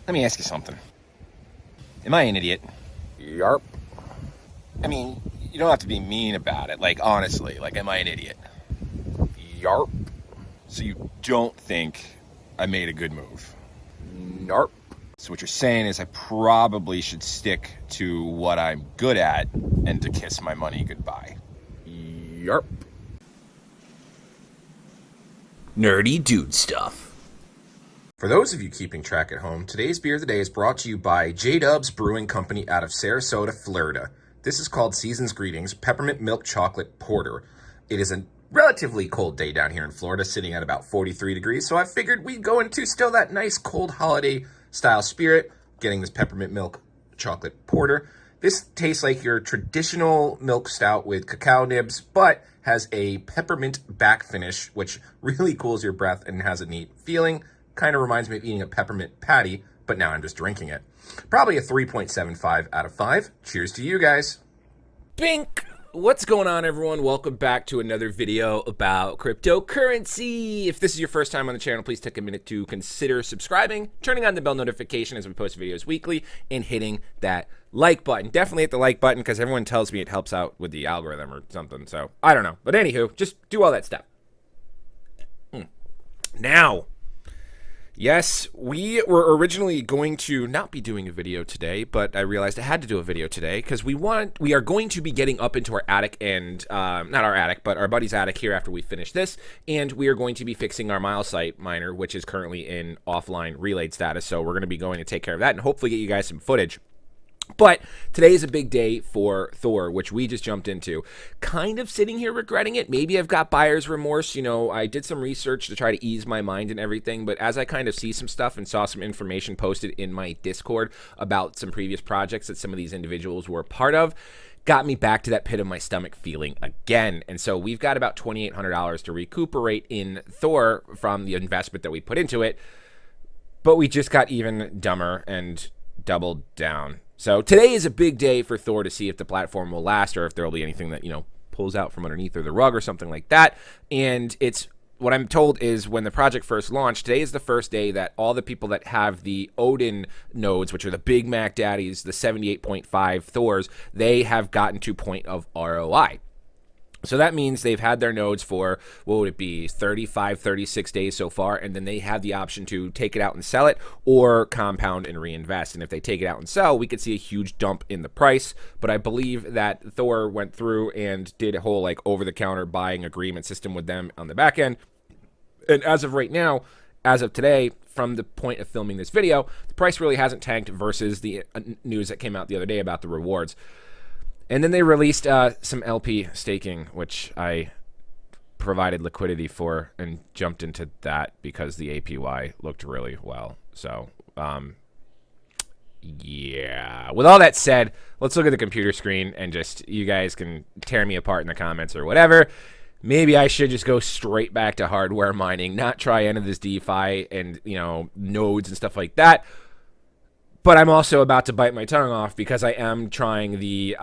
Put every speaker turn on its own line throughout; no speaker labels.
Let me ask you something. Am I an idiot?
Yarp.
I mean, you don't have to be mean about it. Like, honestly, like, am I an idiot?
Yarp.
So you don't think I made a good move?
Narp.
So what you're saying is I probably should stick to what I'm good at and to kiss my money goodbye.
Yarp.
Nerdy dude stuff.
For those of you keeping track at home, today's beer of the day is brought to you by J-Dub's Brewing Company out of Sarasota, Florida. This is called Season's Greetings Peppermint Milk Chocolate Porter. It is a relatively cold day down here in Florida, sitting at about 43 degrees, so I figured we'd go into still that nice cold holiday style spirit, getting this peppermint milk chocolate porter. This tastes like your traditional milk stout with cacao nibs, but has a peppermint back finish, which really cools your breath and has a neat feeling. Kind of reminds me of eating a peppermint patty, but now I'm just drinking it. Probably a 3.75 out of 5. Cheers to you guys.
Bink! What's going on, everyone? Welcome back to another video about cryptocurrency. If this is your first time on the channel, please take a minute to consider subscribing, turning on the bell notification as we post videos weekly, and hitting that like button. Definitely hit the like button because everyone tells me it helps out with the algorithm or something, so I don't know. But anywho, just do all that stuff. Now, yes, we were originally going to not be doing a video today, but I realized I had to do a video today because we are going to be getting up into our attic and, not our attic, but our buddy's attic here after we finish this, and we are going to be fixing our milesite miner, which is currently in offline relayed status, so we're going to be going to take care of that and hopefully get you guys some footage. But today is a big day for Thor, which we just jumped into. Kind of sitting here regretting it. Maybe I've got buyer's remorse. You know, I did some research to try to ease my mind and everything, but as I kind of see some stuff and saw some information posted in my Discord about some previous projects that some of these individuals were a part of, got me back to that pit of my stomach feeling again. And so we've got about $2,800 to recuperate in Thor from the investment that we put into it, but we just got even dumber and doubled down. So today is a big day for Thor to see if the platform will last or if there will be anything that, you know, pulls out from underneath or the rug or something like that. And it's what I'm told is when the project first launched, today is the first day that all the people that have the Odin nodes, which are the big Mac Daddies, the 78.5 Thors, they have gotten to point of ROI. So that means they've had their nodes for, what would it be, 35, 36 days so far, and then they have the option to take it out and sell it or compound and reinvest. And if they take it out and sell, we could see a huge dump in the price. But I believe that Thor went through and did a whole like over-the-counter buying agreement system with them on the back end. And as of right now, as of today, from the point of filming this video, the price really hasn't tanked versus the news that came out the other day about the rewards. And then they released some LP staking, which I provided liquidity for and jumped into that because the APY looked really well. So, yeah. With all that said, let's look at the computer screen and just, you guys can tear me apart in the comments or whatever. Maybe I should just go straight back to hardware mining, not try any of this DeFi and, you know, nodes and stuff like that. But I'm also about to bite my tongue off because I am trying the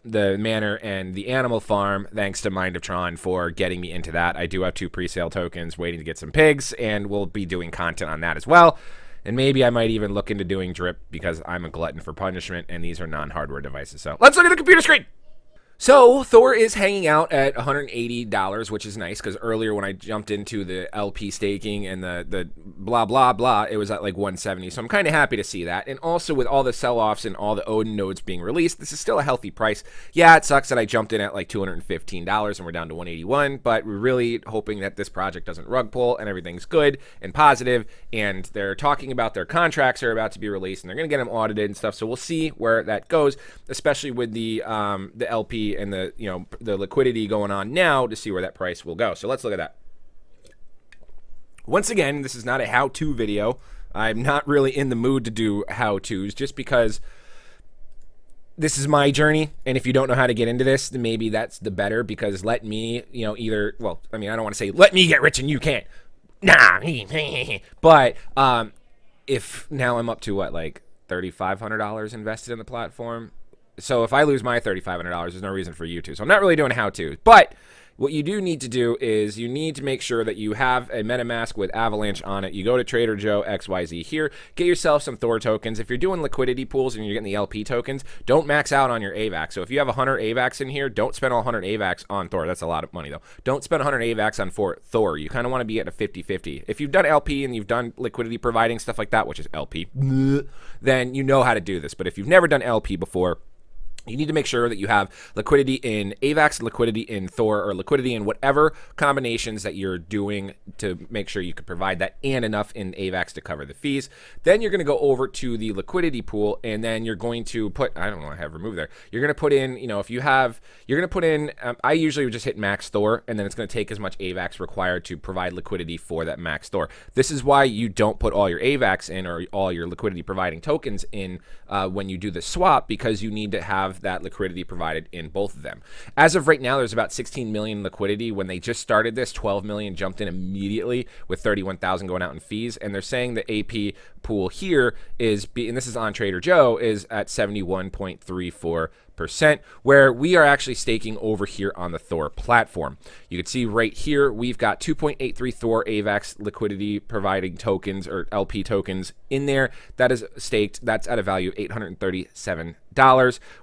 manor and the animal farm, thanks to Mind of Tron for getting me into that. I do have 2 pre-sale tokens waiting to get some pigs, and we'll be doing content on that as well. And maybe I might even look into doing drip because I'm a glutton for punishment, and these are non-hardware devices. So let's look at the computer screen. So Thor is hanging out at $180, which is nice because earlier when I jumped into the LP staking and the blah, blah, blah, it was at like 170. So I'm kind of happy to see that. And also with all the sell-offs and all the Odin nodes being released, this is still a healthy price. Yeah, it sucks that I jumped in at like $215 and we're down to 181, but we're really hoping that this project doesn't rug pull and everything's good and positive. And they're talking about their contracts are about to be released and they're going to get them audited and stuff. So we'll see where that goes, especially with the LP and the, you know, the liquidity going on now to see where that price will go. So let's look at that. Once again, this is not a how-to video. I'm not really in the mood to do how-tos just because this is my journey. And if you don't know how to get into this, then maybe that's the better because let me, you know, either, well, I mean, I don't want to say let me get rich and you can't. Nah. But if now I'm up to what, like $3,500 invested in the platform. So if I lose my $3,500, there's no reason for you to. So I'm not really doing how to. But what you do need to do is you need to make sure that you have a MetaMask with Avalanche on it. You go to Trader Joe XYZ here, get yourself some Thor tokens. If you're doing liquidity pools and you're getting the LP tokens, don't max out on your AVAX. So if you have 100 AVAX in here, don't spend all 100 AVAX on Thor. That's a lot of money though. Don't spend 100 AVAX on Thor. You kind of want to be at a 50-50. If you've done LP and you've done liquidity providing stuff like that, which is LP, then you know how to do this. But if you've never done LP before, you need to make sure that you have liquidity in AVAX, liquidity in Thor, or liquidity in whatever combinations that you're doing to make sure you can provide that and enough in AVAX to cover the fees. Then you're going to go over to the liquidity pool, and then you're going to put, I don't know, I have removed there. You're going to put in, if you have, you're going to put in, I usually would just hit max Thor, and then it's going to take as much AVAX required to provide liquidity for that max Thor. This is why you don't put all your AVAX in or all your liquidity providing tokens in when you do the swap, because you need to have that liquidity provided in both of them. As of right now, there's about 16 million liquidity. When they just started this, 12 million jumped in immediately with 31,000 going out in fees. And they're saying the AP pool here is, and this is on Trader Joe, is at 71.34%, where we are actually staking over here on the Thor platform. You can see right here, we've got 2.83 Thor AVAX liquidity providing tokens or LP tokens in there. That is staked. That's at a value of $837.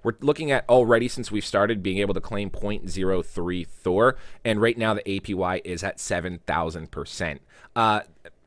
We're looking at already, since we've started, being able to claim 0.03 Thor, and right now the APY is at 7,000%.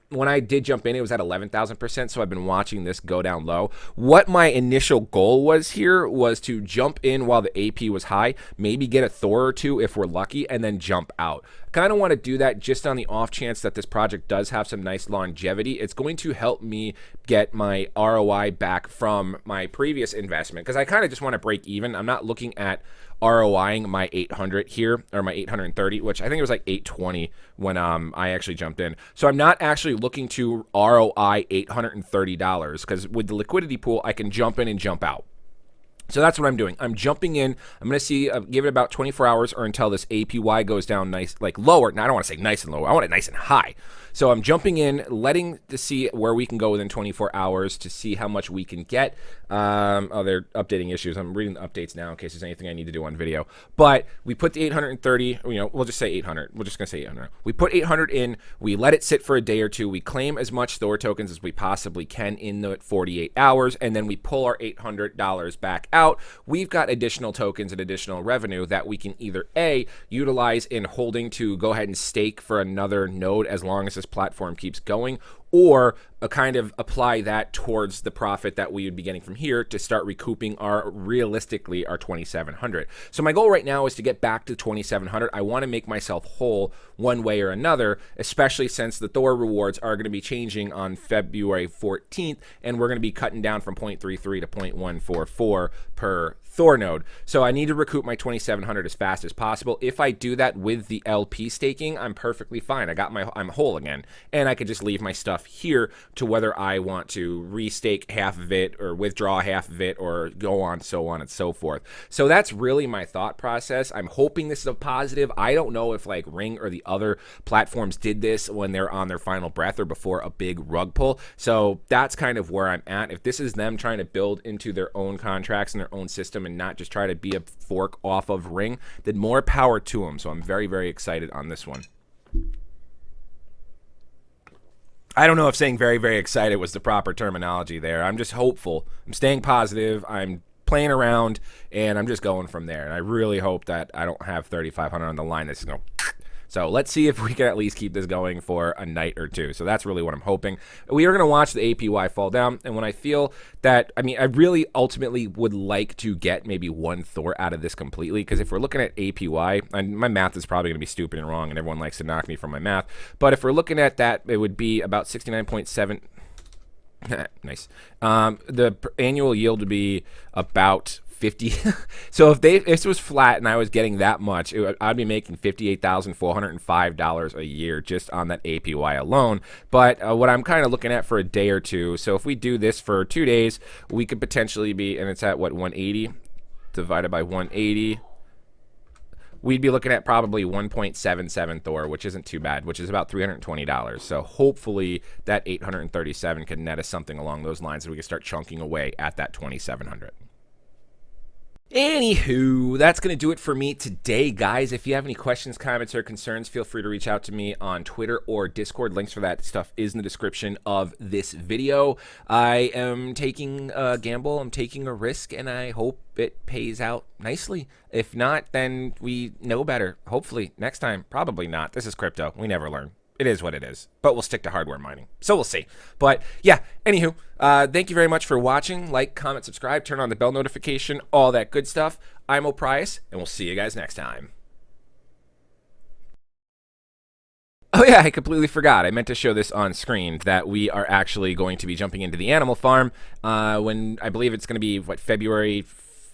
When I did jump in, it was at 11,000%, so I've been watching this go down low. What my initial goal was here was to jump in while the AP was high, maybe get a Thor or two if we're lucky, and then jump out. Kind of want to do that just on the off chance that this project does have some nice longevity. It's going to help me get my ROI back from my previous investment, because I kind of just want to break even. I'm not looking at ROIing my 800 here, or my 830, which I think it was like 820 when I actually jumped in. So I'm not actually looking to ROI $830, because with the liquidity pool, I can jump in and jump out. So that's what I'm doing. I'm jumping in. I'm going to see, give it about 24 hours or until this APY goes down nice, like lower. Now, I don't want to say nice and low. I want it nice and high. So I'm jumping in, letting to see where we can go within 24 hours to see how much we can get. Oh, they're updating issues. I'm reading the updates now in case there's anything I need to do on video. But we put the 830, we'll just say 800. We're just going to say 800. We put 800 in. We let it sit for a day or two. We claim as much Thor tokens as we possibly can in the 48 hours, and then we pull our $800 back out. We've got additional tokens and additional revenue that we can either A, utilize in holding to go ahead and stake for another node as long as this platform keeps going, or kind of apply that towards the profit that we would be getting from here to start recouping realistically our 2,700. So my goal right now is to get back to 2,700. I want to make myself whole one way or another, especially since the Thor rewards are going to be changing on February 14th, and we're going to be cutting down from 0.33 to 0.144 per Thor node. So I need to recoup my 2,700 as fast as possible. If I do that with the LP staking, I'm perfectly fine. I'm whole again, and I could just leave my stuff here to whether I want to restake half of it or withdraw half of it or go on, so on and so forth. So that's really my thought process. I'm hoping this is a positive. I don't know if like Ring or the other platforms did this when they're on their final breath or before a big rug pull. So that's kind of where I'm at. If this is them trying to build into their own contracts and their own system and not just try to be a fork off of Ring, then more power to them. So I'm very, very excited on this one. I don't know if saying very, very excited was the proper terminology there. I'm just hopeful. I'm staying positive. I'm playing around, and I'm just going from there. And I really hope that I don't have 3,500 on the line that's going to... So let's see if we can at least keep this going for a night or two. So that's really what I'm hoping. We are going to watch the APY fall down. And when I feel that, I really ultimately would like to get maybe one Thor out of this completely. Because if we're looking at APY, and my math is probably going to be stupid and wrong, and everyone likes to knock me from my math. But if we're looking at that, it would be about 69.7. Nice. The annual yield would be about 50. So if this was flat and I was getting that much, I'd be making $58,405 a year just on that APY alone. But what I'm kind of looking at for a day or two, so if we do this for 2 days, we could potentially be, and it's at what, 180 divided by 180, we'd be looking at probably 1.77 Thor, which isn't too bad, which is about $320. So hopefully that 837 can net us something along those lines, and we can start chunking away at that 2,700. Anywho, that's going to do it for me today, guys. If you have any questions, comments, or concerns, feel free to reach out to me on Twitter or Discord. Links for that stuff is in the description of this video. I am taking a gamble, I'm taking a risk, and I hope it pays out nicely. If not, then we know better. Hopefully, next time. Probably not. This is crypto. We never learn. It is what it is, but we'll stick to hardware mining. So we'll see. But yeah, anywho, thank you very much for watching. Like, comment, subscribe, turn on the bell notification, all that good stuff. I'm O'Price, and we'll see you guys next time. Oh yeah, I completely forgot. I meant to show this on screen that we are actually going to be jumping into the animal farm when I believe it's going to be, what, February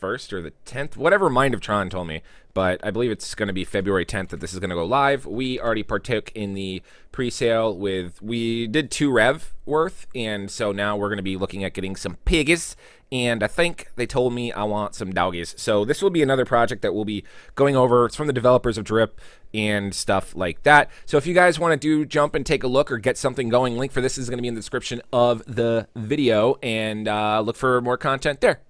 1st or the 10th? Whatever Mind of Tron told me. But I believe it's going to be February 10th that this is going to go live. We already partook in the pre-sale we did 2 rev worth, and so now we're going to be looking at getting some piggies, and I think they told me I want some doggies. So this will be another project that we'll be going over. It's from the developers of Drip and stuff like that. So if you guys want to jump and take a look or get something going, link for this is going to be in the description of the video, and look for more content there.